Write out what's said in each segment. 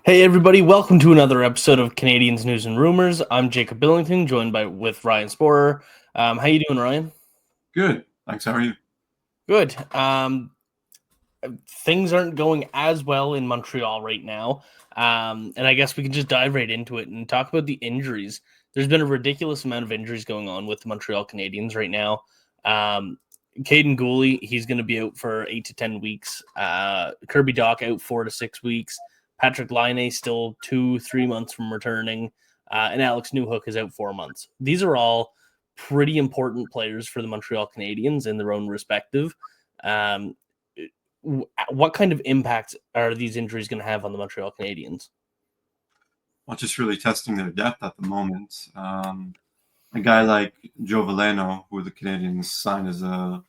Hey everybody, welcome to another episode of Canadiens News and Rumours. I'm Jacob Billington, joined with Ryan Szporer. How you doing, Ryan? Good. Thanks. How are you? Good. Things aren't going as well in Montreal right now, and I guess we can just dive right into it and talk about the injuries. There's been a ridiculous amount of injuries going on with the Montreal Canadiens right now. Kaiden Guhle, he's going to be out for 8 to 10 weeks. Kirby Dach out 4 to 6 weeks. Patrik Laine still 2-3 months from returning, and Alex Newhook is out 4 months. These are all pretty important players for the Montreal Canadiens in their own respective. What kind of impact are these injuries going to have on the Montreal Canadiens? Well, just really testing their depth at the moment. A guy like Joe Veleno, who the Canadiens signed as a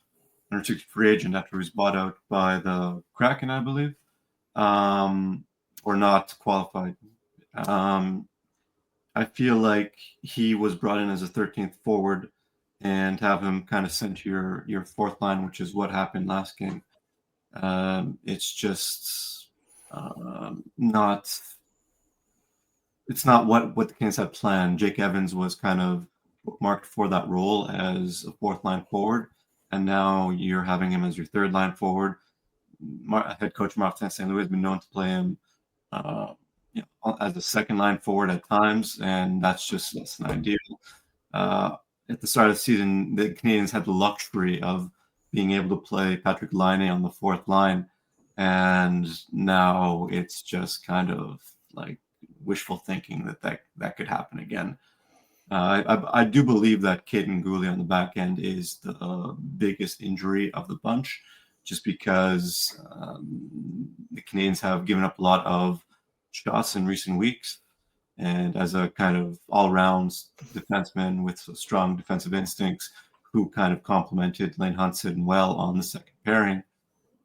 unrestricted free agent after he was bought out by the Kraken, I believe, or not qualified. I feel like he was brought in as a 13th forward and have him kind of sent to your fourth line, which is what happened last game. It's just not. It's not what the Canadiens had planned. Jake Evans was kind of marked for that role as a fourth line forward, and now you're having him as your third line forward. Head coach Martin St. Louis has been known to play him as a second line forward at times, and that's just less than ideal. At the start of the season, the Canadiens had the luxury of being able to play Patrik Laine on the fourth line, and now it's just kind of like wishful thinking that could happen again. I do believe that Kaiden Guhle on the back end is the biggest injury of the bunch, just because the Canadiens have given up a lot of shots in recent weeks. And as a kind of all-round defenseman with strong defensive instincts who kind of complemented Lane Hudson well on the second pairing,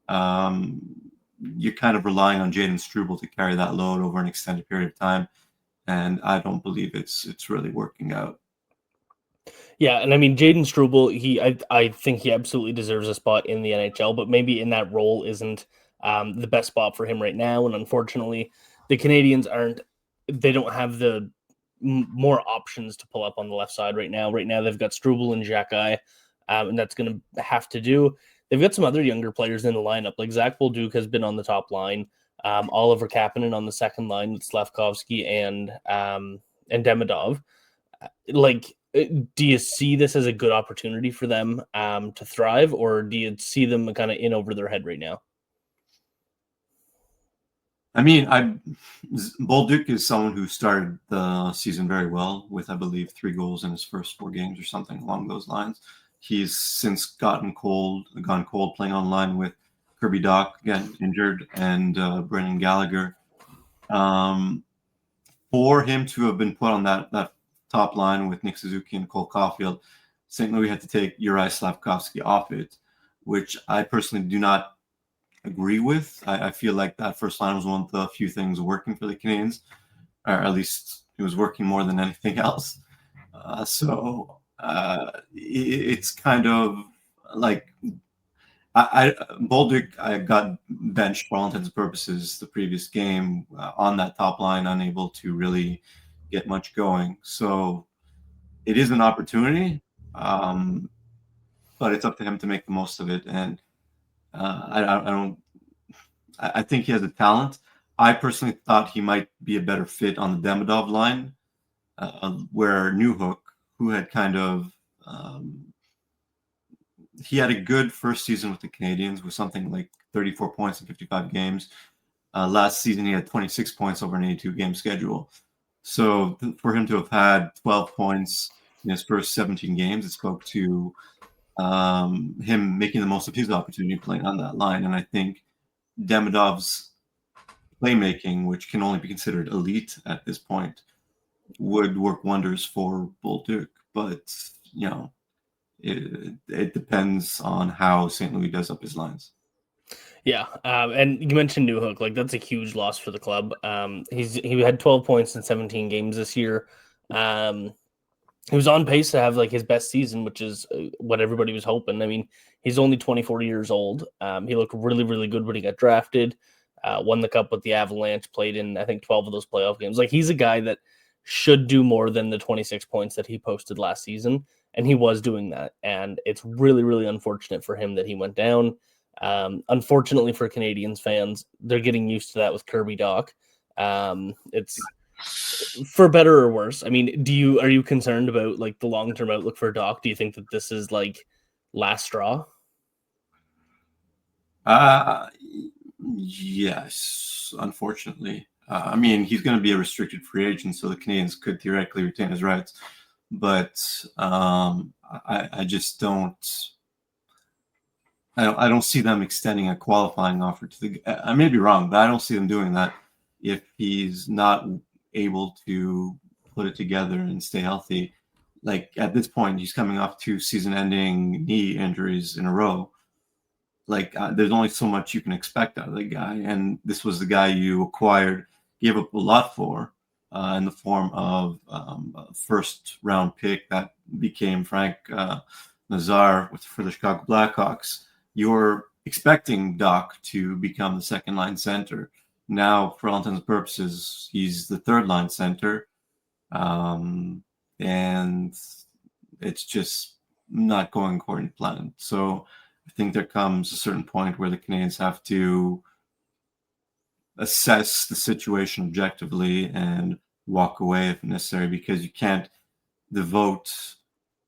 you're kind of relying on Jayden Struble to carry that load over an extended period of time. And I don't believe it's really working out. Yeah, and I mean Jayden Struble, I think he absolutely deserves a spot in the NHL, but maybe in that role isn't the best spot for him right now. And unfortunately, the Canadiens they don't have the more options to pull up on the left side right now. Right now, they've got Struble and Xhekaj, and that's going to have to do. They've got some other younger players in the lineup, like Zach Bolduc has been on the top line, Oliver Kapanen on the second line with Slafkovsky and Demidov. Do you see this as a good opportunity for them to thrive, or do you see them kind of in over their head right now? I mean, Bolduc is someone who started the season very well with, I believe, 3 goals in his first 4 games or something along those lines. He's since gone cold playing online with Kirby Dach, again injured, and Brendan Gallagher. For him to have been put on that top line with Nick Suzuki and Cole Caulfield, St. Louis had to take Juraj Slafkovsky off it, which I personally do not agree with. I feel like that first line was one of the few things working for the Canadiens, or at least it was working more than anything else. It's kind of like Bolduc got benched for all intents and purposes the previous game on that top line, unable to really get much going. So it is an opportunity, but it's up to him to make the most of it. And I think he has a talent. I personally thought he might be a better fit on the Demidov line, where Newhook, who had kind of he had a good first season with the Canadiens with something like 34 points in 55 games. Last season, he had 26 points over an 82-game schedule. So for him to have had 12 points in his first 17 games, it spoke to him making the most of his opportunity playing on that line. And I think Demidov's playmaking, which can only be considered elite at this point, would work wonders for Bolduc. But, it depends on how St. Louis does up his lines. Yeah, and you mentioned Newhook, like that's a huge loss for the club. He had 12 points in 17 games this year. He was on pace to have like his best season, which is what everybody was hoping. I mean, he's only 24 years old. He looked really, really good when he got drafted. won the cup with the Avalanche, played in, I think, 12 of those playoff games. Like, he's a guy that should do more than the 26 points that he posted last season, and he was doing that. And it's really, really unfortunate for him that he went down. Unfortunately for Canadiens fans, they're getting used to that with Kirby Dach. It's for better or worse. I mean, are you concerned about like the long-term outlook for Dach? Do you think that this is like last straw? Yes, unfortunately. I mean, he's going to be a restricted free agent, so the Canadiens could theoretically retain his rights. But I just don't. I don't see them extending a qualifying offer to the. I may be wrong, but I don't see them doing that if he's not able to put it together and stay healthy. Like at this point, he's coming off 2 season-ending knee injuries in a row. Like there's only so much you can expect out of the guy, and this was the guy you acquired, gave up a lot for, in the form of a first-round pick that became Frank Nazar for the Chicago Blackhawks. You're expecting Dach to become the second-line center. Now, for all intents and purposes, he's the third-line center, and it's just not going according to plan. So I think there comes a certain point where the Canadiens have to assess the situation objectively and walk away if necessary, because you can't devote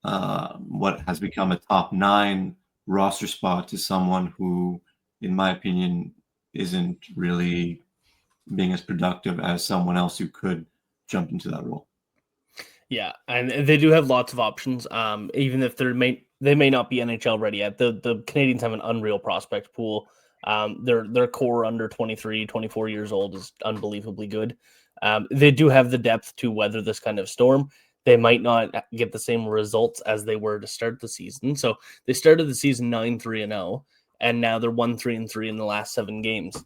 what has become a top 9 roster spot to someone who, in my opinion, isn't really being as productive as someone else who could jump into that role. Yeah, and they do have lots of options. Even if they may not be NHL ready yet. The Canadiens have an unreal prospect pool. Their core under 23, 24 years old is unbelievably good. They do have the depth to weather this kind of storm. They might not get the same results as they were to start the season. So they started the season 9-3-0, and now they're 1-3-3 in the last 7 games.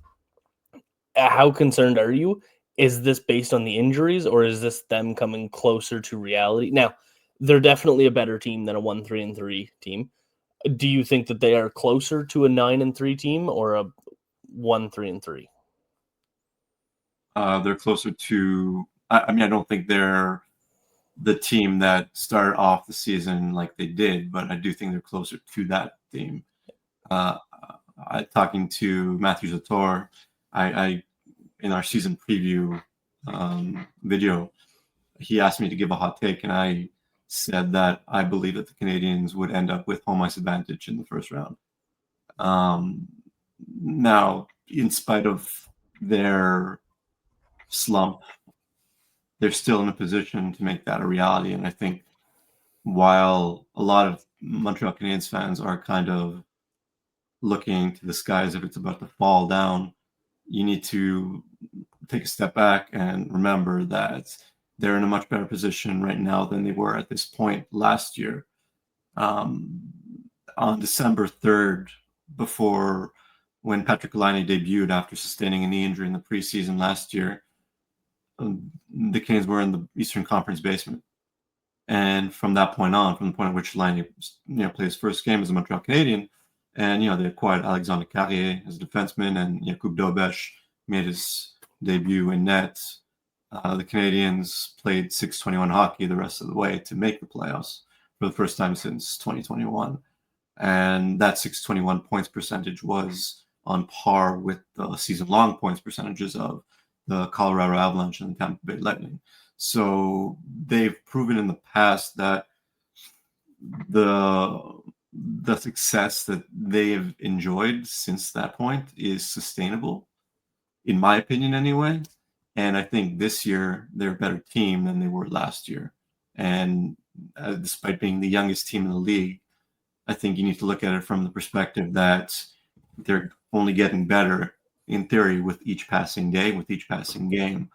How concerned are you? Is this based on the injuries, or is this them coming closer to reality? Now, they're definitely a better team than a 1-3-3 team. Do you think that they are closer to a 9-3 team or a 1-3-3? They're closer to. I mean, I don't think they're the team that started off the season like they did, but I do think they're closer to that team. Talking to Matthew Zator, I in our season preview video, he asked me to give a hot take, and I said that I believe that the Canadiens would end up with home ice advantage in the first round. Now, in spite of their slump, they're still in a position to make that a reality. And I think while a lot of Montreal Canadiens fans are kind of looking to the sky as if it's about to fall down, you need to take a step back and remember that they're in a much better position right now than they were at this point last year. On December 3rd, when Patrik Laine debuted after sustaining a knee injury in the preseason last year, the Canadiens were in the Eastern Conference basement. And from that point on, from the point at which Laine played his first game as a Montreal Canadien, and they acquired Alexandre Carrier as a defenseman, and Jakub Dobeš made his debut in net. The Canadiens played 621 hockey the rest of the way to make the playoffs for the first time since 2021. And that 621 points percentage was on par with the season-long points percentages of the Colorado Avalanche and the Tampa Bay Lightning. So they've proven in the past that the success that they've enjoyed since that point is sustainable, in my opinion anyway. And I think this year they're a better team than they were last year. And despite being the youngest team in the league, I think you need to look at it from the perspective that they're only getting better, in theory, with each passing day, with each passing game.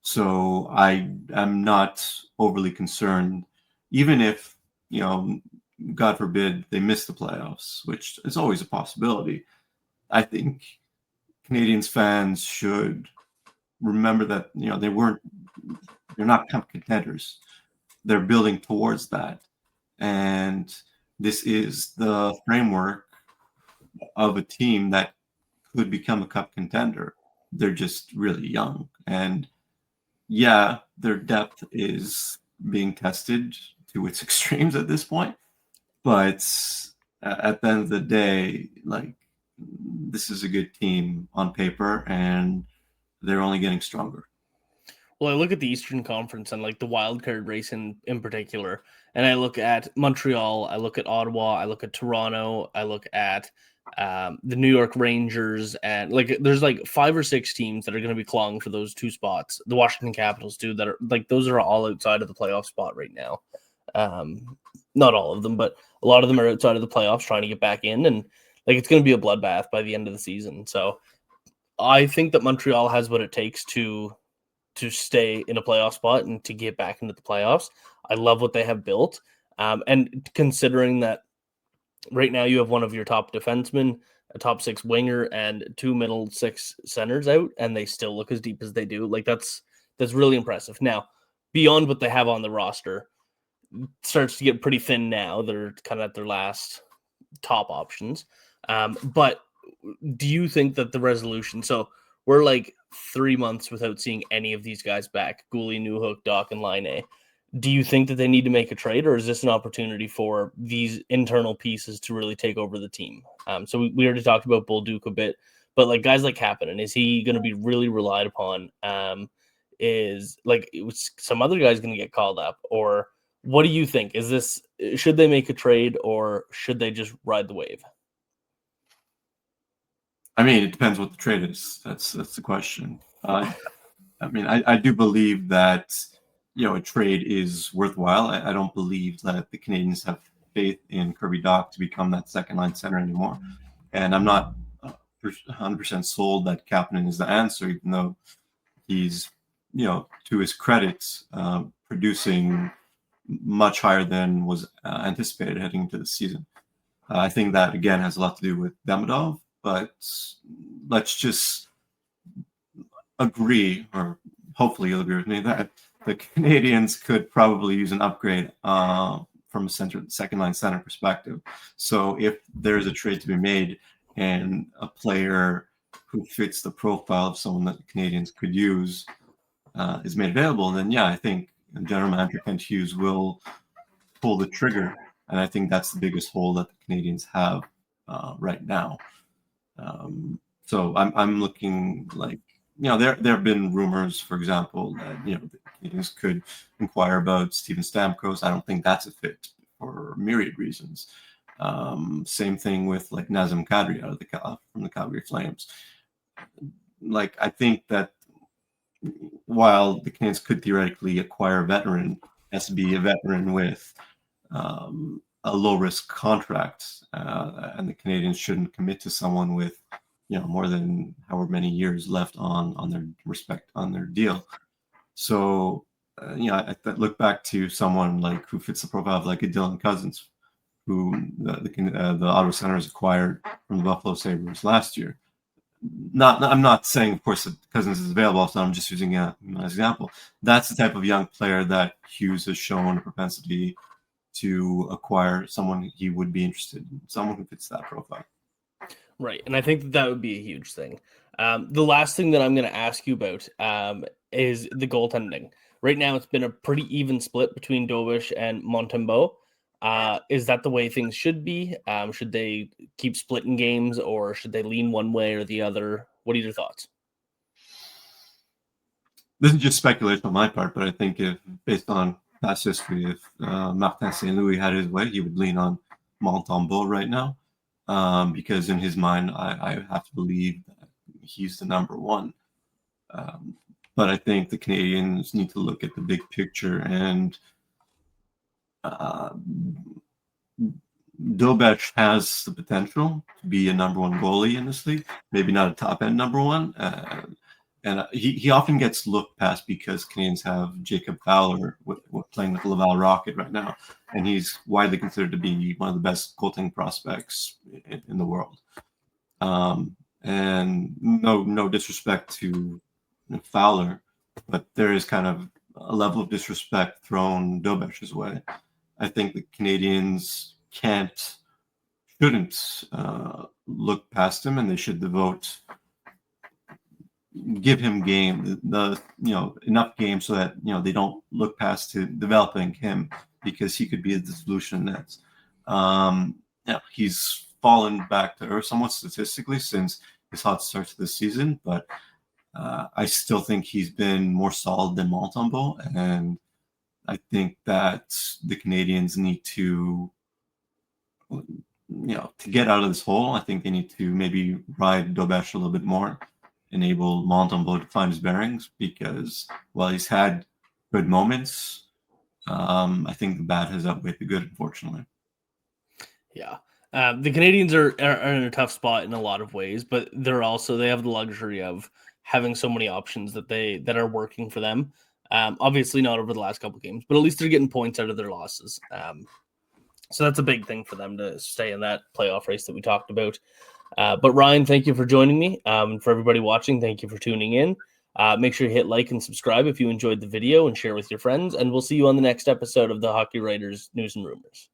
So I'm not overly concerned, even if, God forbid, they miss the playoffs, which is always a possibility. I think Canadiens fans should remember that, they're not cup contenders. They're building towards that. And this is the framework of a team that could become a cup contender. they're just really young. And yeah, their depth is being tested to its extremes at this point. But at the end of the day, like, this is a good team on paper, and they're only getting stronger. Well, I look at the Eastern Conference and like the wild card race in particular, and I look at Montreal, I look at Ottawa, I look at Toronto, I look at the New York Rangers, and like there's like 5 or 6 teams that are going to be clawing for those 2 spots. The Washington Capitals too, that are like those are all outside of the playoff spot right now. Not all of them, but a lot of them are outside of the playoffs trying to get back in, and like it's going to be a bloodbath by the end of the season. So I think that Montreal has what it takes to stay in a playoff spot and to get back into the playoffs. I love what they have built. And considering that right now you have one of your top defensemen, a top 6 winger, and 2 middle 6 centers out, and they still look as deep as they do, like that's really impressive. Now, beyond what they have on the roster, it starts to get pretty thin now. They're kind of at their last top options. But do you think that the resolution, so we're like 3 months without seeing any of these guys back, Guhle, Newhook, Dach, and Laine. Do you think that they need to make a trade, or is this an opportunity for these internal pieces to really take over the team? So we already talked about Bolduc a bit, but like guys like Kapanen, is he going to be really relied upon? Is like some other guys going to get called up, or what do you think? Should they make a trade, or should they just ride the wave? I mean, it depends what the trade is. That's the question. I mean, I do believe that, a trade is worthwhile. I don't believe that the Canadiens have faith in Kirby Dach to become that second line center anymore. And I'm not 100% sold that Kapanen is the answer, even though he's, to his credit, producing much higher than was anticipated heading into the season. I think that, again, has a lot to do with Demidov, but let's just agree, or hopefully you'll agree with me, that the Canadiens could probably use an upgrade from a second line center perspective. So if there's a trade to be made and a player who fits the profile of someone that the Canadiens could use is made available, then yeah, I think General Manager Kent Hughes will pull the trigger. And I think that's the biggest hole that the Canadiens have right now. So I'm looking like, there have been rumors, for example, that the Canadiens could inquire about Steven Stamkos. I don't think that's a fit for myriad reasons. Same thing with like Nazem Kadri from the Calgary Flames. Like, I think that while the Canadiens could theoretically acquire a veteran, it has to be a veteran with a low risk contract, and the Canadiens shouldn't commit to someone with more than however many years left on their deal. So I look back to someone like who fits the profile of like a Dylan Cousins, who the Ottawa Senators acquired from the Buffalo Sabres last year. I'm not saying, of course, that Cousins is available, so I'm just using him as an example. That's the type of young player that Hughes has shown a propensity to acquire, someone he would be interested in, someone who fits that profile. Right, and I think that would be a huge thing. The last thing that I'm going to ask you about is the goaltending. Right now, it's been a pretty even split between Dobish and Montembeault. Is that the way things should be? Should they keep splitting games, or should they lean one way or the other? What are your thoughts? This is just speculation on my part, but I think if, based on past history, if Martin St. Louis had his way, he would lean on Montembeault right now, because in his mind, I have to believe that he's the number one. But I think the Canadiens need to look at the big picture, and Dobish has the potential to be a number one goalie in this league, maybe not a top end number one. And he often gets looked past because Canadiens have Jacob Fowler playing with the Laval Rocket right now, and he's widely considered to be one of the best goaltending prospects in the world. And no disrespect to Fowler, but there is kind of a level of disrespect thrown Dobish's way. I think the Canadiens shouldn't look past him, and they should devote give him game, enough game so that they don't look past to developing him, because he could be the solution. That's he's fallen back to earth somewhat statistically since his hot start to this season, but I still think he's been more solid than Montembeault, and I think that the Canadiens need to get out of this hole. I think they need to maybe ride Dobesh a little bit more, enable Montembeault to find his bearings, because while he's had good moments, I think the bad has outweighed the good, unfortunately. Yeah. The Canadiens are in a tough spot in a lot of ways, but they have the luxury of having so many options that are working for them. Obviously not over the last couple of games, but at least they're getting points out of their losses. So that's a big thing for them to stay in that playoff race that we talked about. But Ryan, thank you for joining me. For everybody watching, thank you for tuning in. Make sure you hit like and subscribe if you enjoyed the video, and share with your friends. And we'll see you on the next episode of the Hockey Writers News and Rumors.